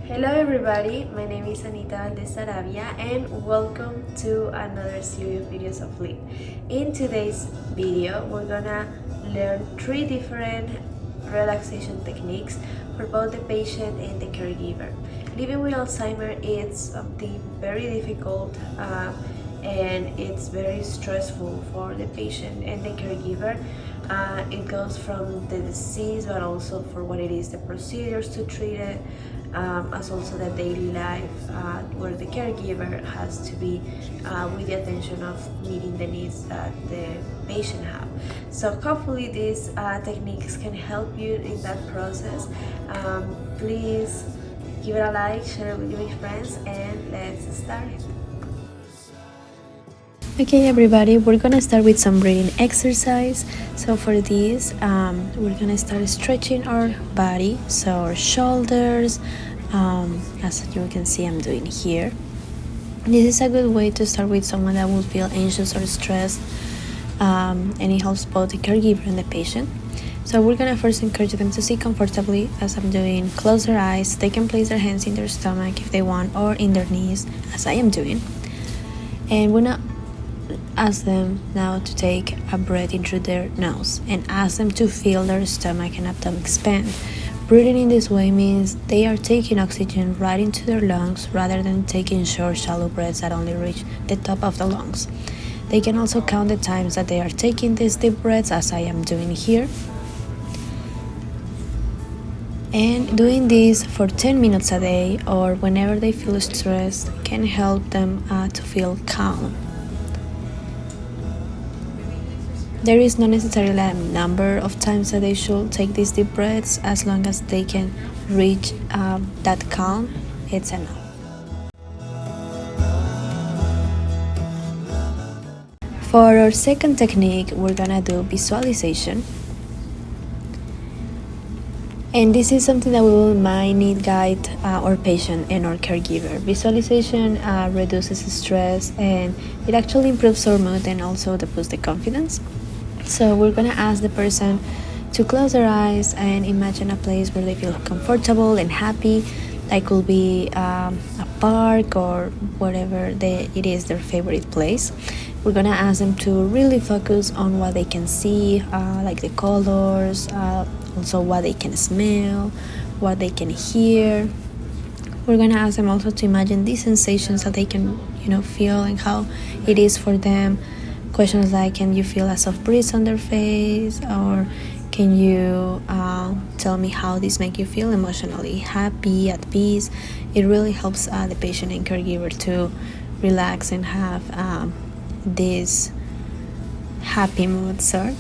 Hello everybody, my name is Anita Valdez-Sarabia and welcome to another series of videos of LEAP. In today's video, we're gonna learn 3 different relaxation techniques for both the patient and the caregiver. Living with Alzheimer's is something very difficult and it's very stressful for the patient and the caregiver. It goes from the disease, but also for what it is, the procedures to treat it, as also the daily life where the caregiver has to be with the attention of meeting the needs that the patient have. So hopefully these techniques can help you in that process. Please give it a like, share it with your friends, and let's start it. Okay everybody, we're gonna start with some breathing exercise. So for this, we're gonna start stretching our body, so our shoulders, as you can see I'm doing here. This is a good way to start with someone that will feel anxious or stressed, and it helps both the caregiver and the patient. So we're gonna first encourage them to sit comfortably, as I'm doing. Close their eyes. They can place their hands in their stomach if they want, or in their knees, as I am doing. And we're not ask them now to take a breath in through their nose and ask them to feel their stomach and abdomen expand. Breathing in this way means they are taking oxygen right into their lungs rather than taking short, shallow breaths that only reach the top of the lungs. They can also count the times that they are taking these deep breaths, as I am doing here. And doing this for 10 minutes a day or whenever they feel stressed can help them to feel calm. There is not necessarily a number of times that they should take these deep breaths. As long as they can reach that calm, it's enough. For our second technique, we're gonna do visualization. And this is something that we might need guide our patient and our caregiver. Visualization reduces stress, and it actually improves our mood and also boosts the confidence. So we're gonna ask the person to close their eyes and imagine a place where they feel comfortable and happy. That could be a park or whatever it is their favorite place. We're gonna ask them to really focus on what they can see, like the colors, also what they can smell, what they can hear. We're gonna ask them also to imagine these sensations that they can, feel and how it is for them. Questions like, can you feel a soft breeze on their face, or can you tell me how this makes you feel emotionally, happy, at peace? It really helps the patient and caregiver to relax and have this happy mood. So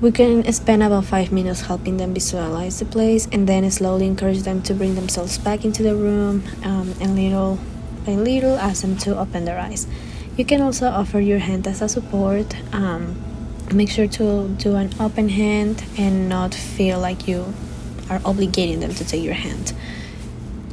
we can spend about 5 minutes helping them visualize the place, and then slowly encourage them to bring themselves back into the room, and little by little ask them to open their eyes. You can also offer your hand as a support. Make sure to do an open hand and not feel like you are obligating them to take your hand.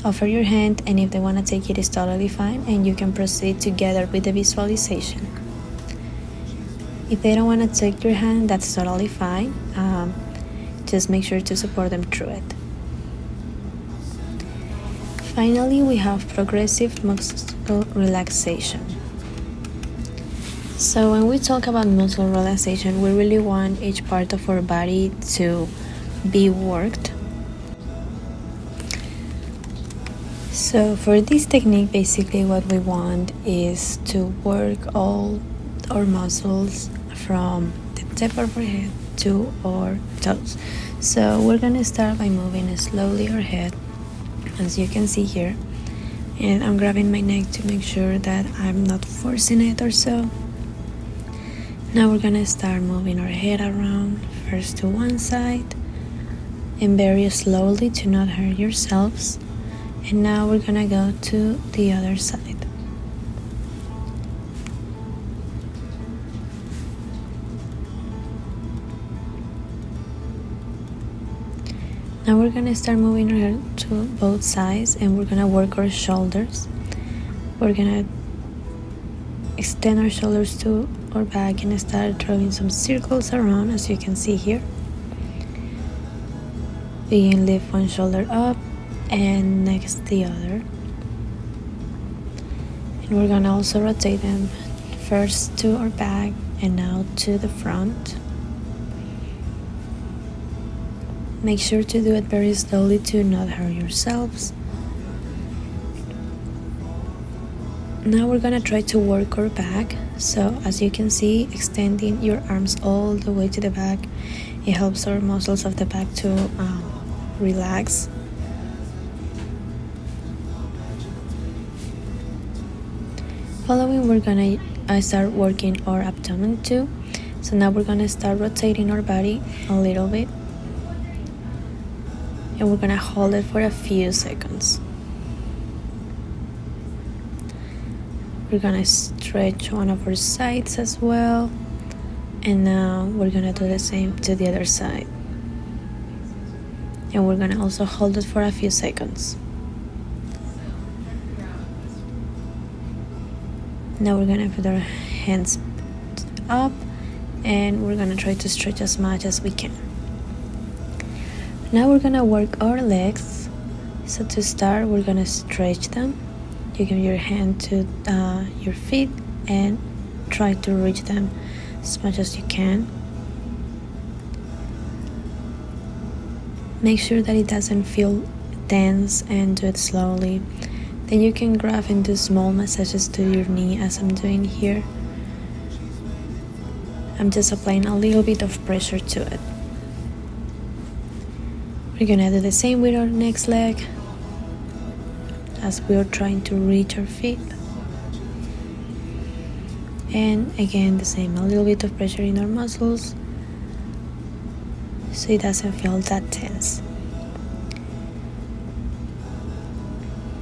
Offer your hand, and if they want to take it, it's totally fine, and you can proceed together with the visualization. If they don't want to take your hand, that's totally fine. Just make sure to support them through it. Finally, we have progressive muscle relaxation. So when we talk about muscle relaxation, we really want each part of our body to be worked. So for this technique, basically what we want is to work all our muscles from the tip of our head to our toes. So we're gonna start by moving slowly our head, as you can see here. And I'm grabbing my neck to make sure that I'm not forcing it or so. Now we're gonna start moving our head around, first to one side and very slowly to not hurt yourselves. And now we're gonna go to the other side. Now we're gonna start moving our head to both sides, and we're gonna work our shoulders. We're gonna extend our shoulders to our back and start drawing some circles around, as you can see here. We can lift one shoulder up and next the other. And we're gonna also rotate them first to our back and now to the front. Make sure to do it very slowly to not hurt yourselves. Now we're gonna try to work our back. So as you can see, extending your arms all the way to the back, it helps our muscles of the back to relax. Following, we're gonna start working our abdomen too. So now we're gonna start rotating our body a little bit, and we're gonna hold it for a few seconds. We're gonna stretch one of our sides as well, and now we're gonna do the same to the other side, and we're gonna also hold it for a few seconds. Now we're gonna put our hands up, and we're gonna try to stretch as much as we can. Now we're gonna work our legs. So to start, we're gonna stretch them. You give your hand to your feet and try to reach them as much as you can. Make sure that it doesn't feel tense and do it slowly. Then you can grab and do small massages to your knee as I'm doing here. I'm just applying a little bit of pressure to it. We're gonna do the same with our next leg as we are trying to reach our feet. And again, the same, a little bit of pressure in our muscles so it doesn't feel that tense.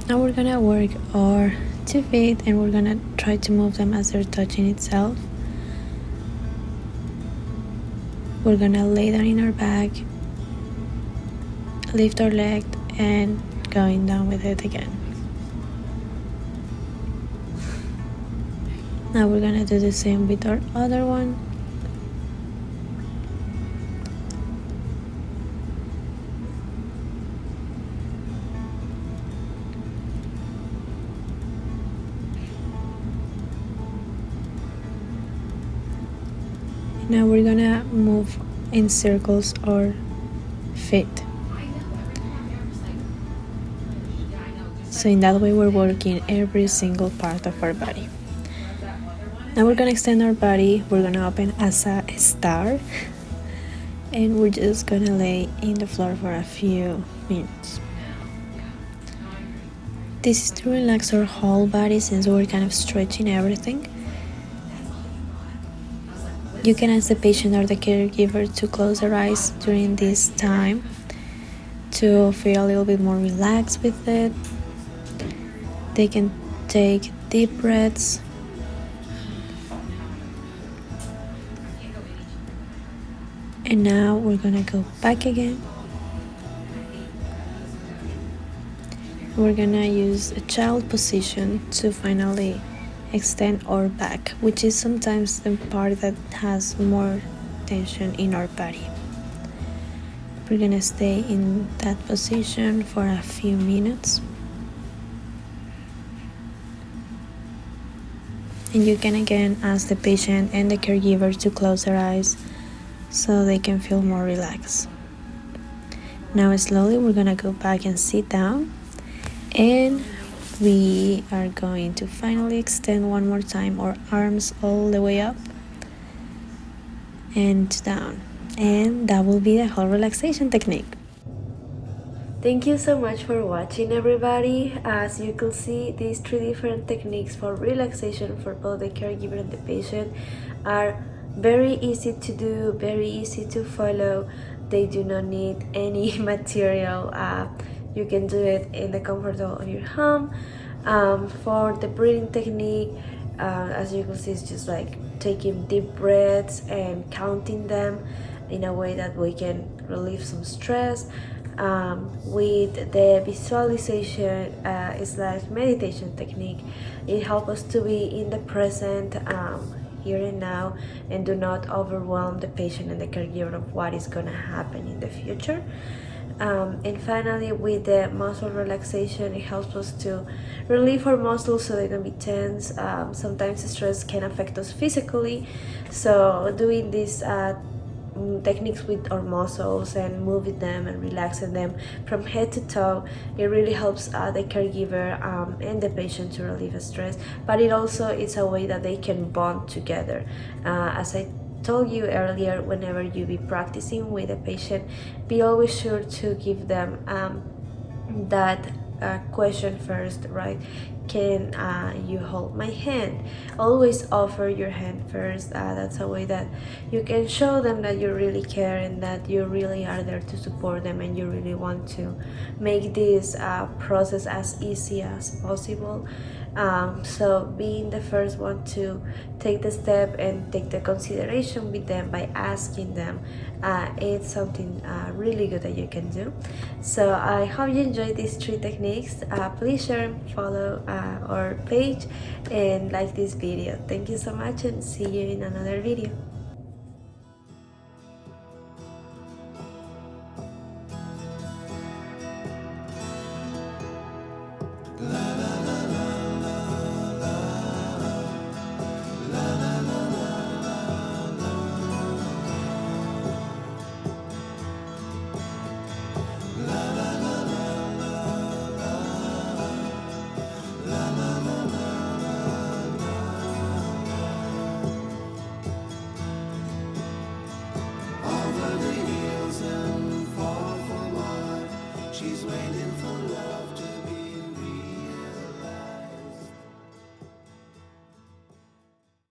Now we're gonna work our 2 feet, and we're gonna try to move them as they're touching itself. We're gonna lay down in our back, lift our leg, and going down with it again. Now we're gonna do the same with our other one. Now we're gonna move in circles our feet. So in that way we're working every single part of our body. Now we're gonna extend our body. We're gonna open as a star, and we're just gonna lay in the floor for a few minutes. This is to relax our whole body since we're kind of stretching everything. You can ask the patient or the caregiver to close their eyes during this time to feel a little bit more relaxed with it. They can take deep breaths. And now we're gonna go back again. We're gonna use a child position to finally extend our back, which is sometimes the part that has more tension in our body. We're gonna stay in that position for a few minutes. And you can again ask the patient and the caregiver to close their eyes so they can feel more relaxed. Now slowly we're gonna go back and sit down, and we are going to finally extend one more time our arms all the way up and down, and that will be the whole relaxation technique. Thank you so much for watching, everybody. As you can see, these 3 different techniques for relaxation for both the caregiver and the patient are very easy to do, very easy to follow. They do not need any material. You can do it in the comfort of your home. For the breathing technique, as you can see, it's just like taking deep breaths and counting them in a way that we can relieve some stress. With the visualization / meditation technique, it helps us to be in the present, here and now, and do not overwhelm the patient and the caregiver of what is going to happen in the future. And finally, with the muscle relaxation, it helps us to relieve our muscles so they don't be tense. Sometimes stress can affect us physically, so doing these techniques with our muscles and moving them and relaxing them from head to toe, it really helps the caregiver and the patient to relieve stress. But it also is a way that they can bond together. As I told you earlier, whenever you be practicing with a patient, be always sure to give them that question first, right? Can you hold my hand? Always offer your hand first. That's a way that you can show them that you really care and that you really are there to support them, and you really want to make this process as easy as possible. So being the first one to take the step and take the consideration with them by asking them, it's something really good that you can do. So I hope you enjoyed these 3 techniques. Please share and follow our page and like this video. Thank you so much, and see you in another video.